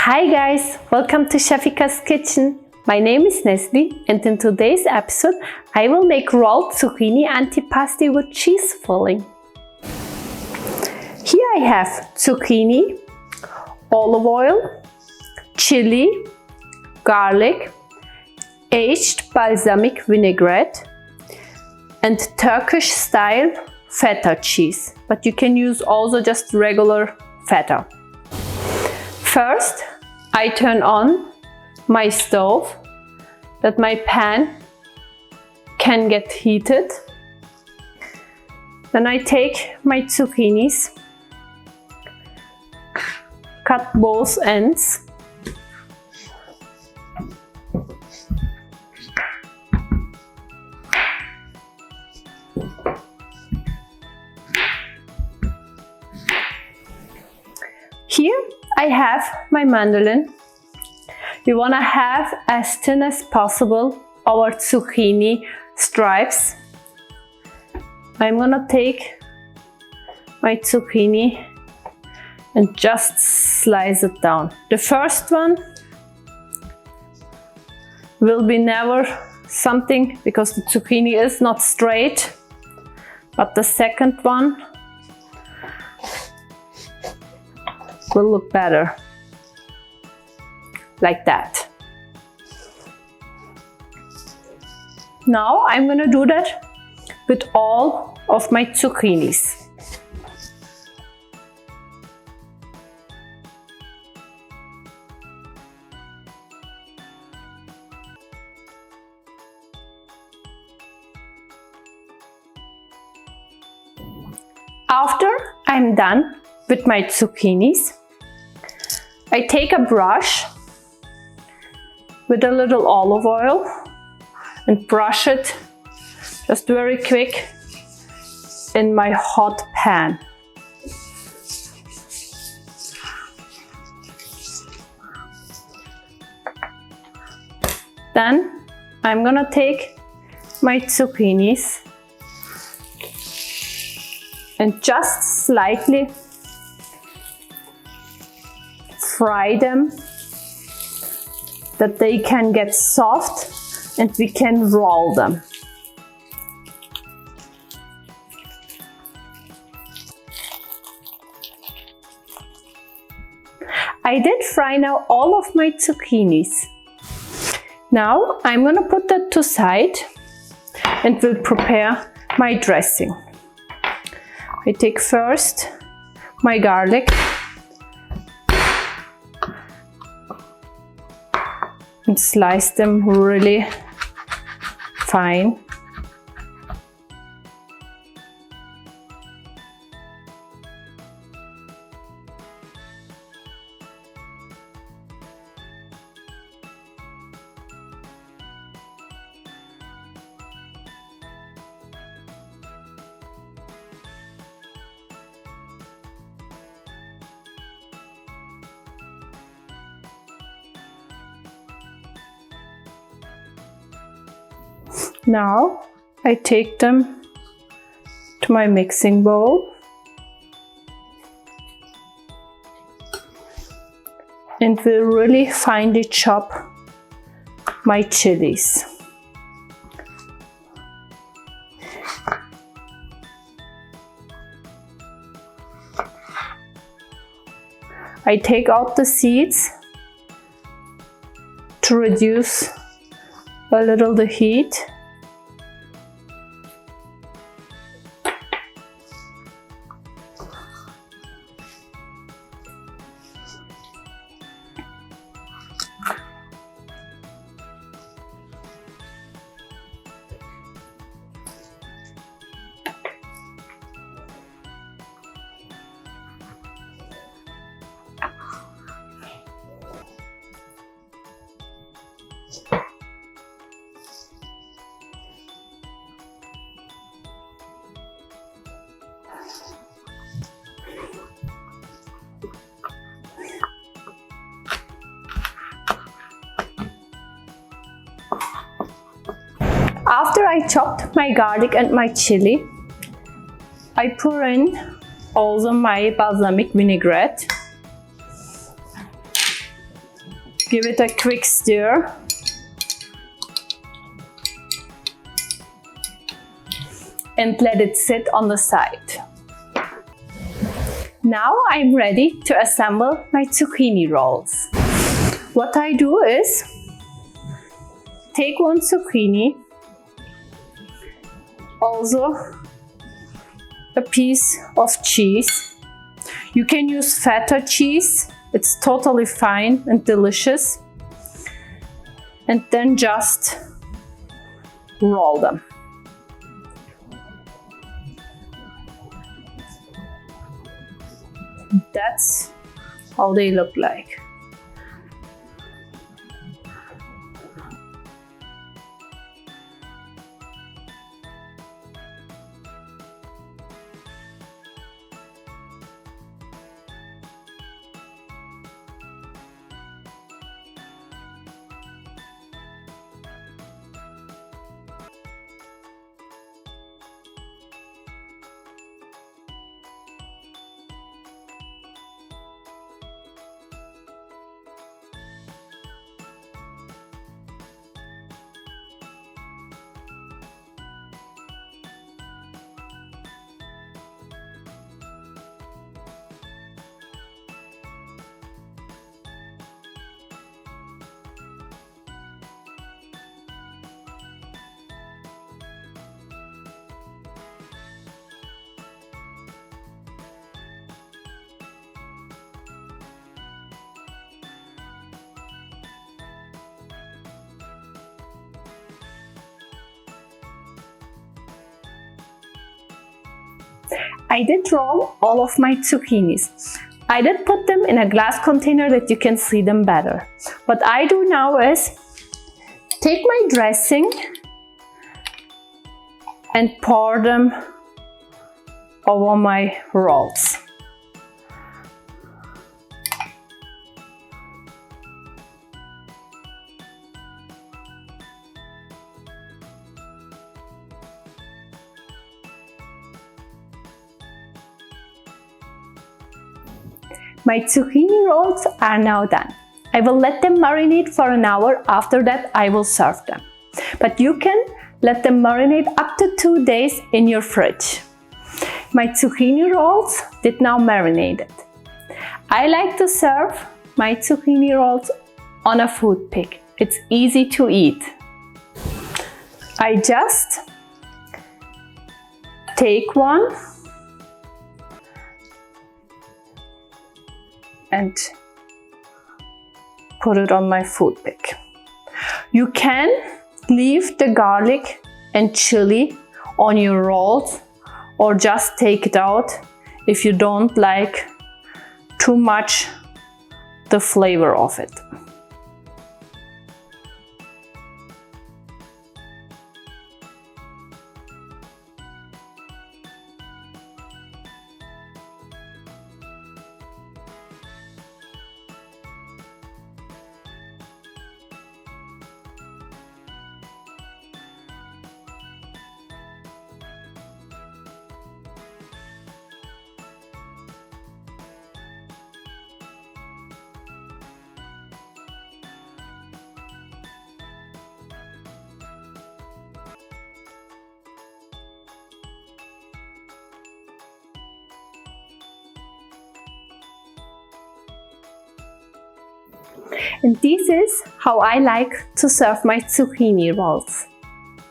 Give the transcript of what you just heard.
Hi guys, welcome to Chefikas kitchen. My name is Nesli and in today's episode I will make rolled zucchini antipasti with cheese filling. Here I have zucchini, olive oil, chili, garlic, aged balsamic vinaigrette and Turkish style Feta cheese, but you can use also just regular Feta. First, I turn on my stove that my pan can get heated. Then I take my zucchinis, cut both ends. Here I have my mandolin. We want to have as thin as possible our zucchini stripes. I'm gonna take my zucchini and just slice it down. The first one will be never something because the zucchini is not straight, but the second one will look better, like that. Now I'm gonna do that with all of my zucchinis. After I'm done with my zucchinis, I take a brush with a little olive oil and brush it just very quick in my hot pan. Then I'm gonna take my zucchinis and just slightly fry them that they can get soft and we can roll them. I did fry now all of my zucchinis. Now I'm gonna put that to side and will prepare my dressing. I take first my garlic and slice them really fine. Now I take them to my mixing bowl and will really finely chop my chilies. I take out the seeds to reduce a little the heat. After I chopped my garlic and my chili, I pour in also my balsamic vinaigrette Give it a quick stir. And let it sit on the side. Now I'm ready to assemble my zucchini rolls. What I do is take one zucchini, also a piece of cheese. You can use Feta cheese, it's totally fine and delicious. And then just roll them. That's how they look like. I did roll all of my zucchinis. I did put them in a glass container that you can see them better. What I do now is take my dressing and pour them over my rolls. My zucchini rolls are now done. I will let them marinate for an hour. After that, I will serve them. But you can let them marinate up to 2 days in your fridge. My zucchini rolls did now marinated. I like to serve my zucchini rolls on a food pick. It's easy to eat. I just take one and put it on my food pick. You can leave the garlic and chili on your rolls or just take it out if you don't like too much the flavor of it. And this is how I like to serve my zucchini rolls.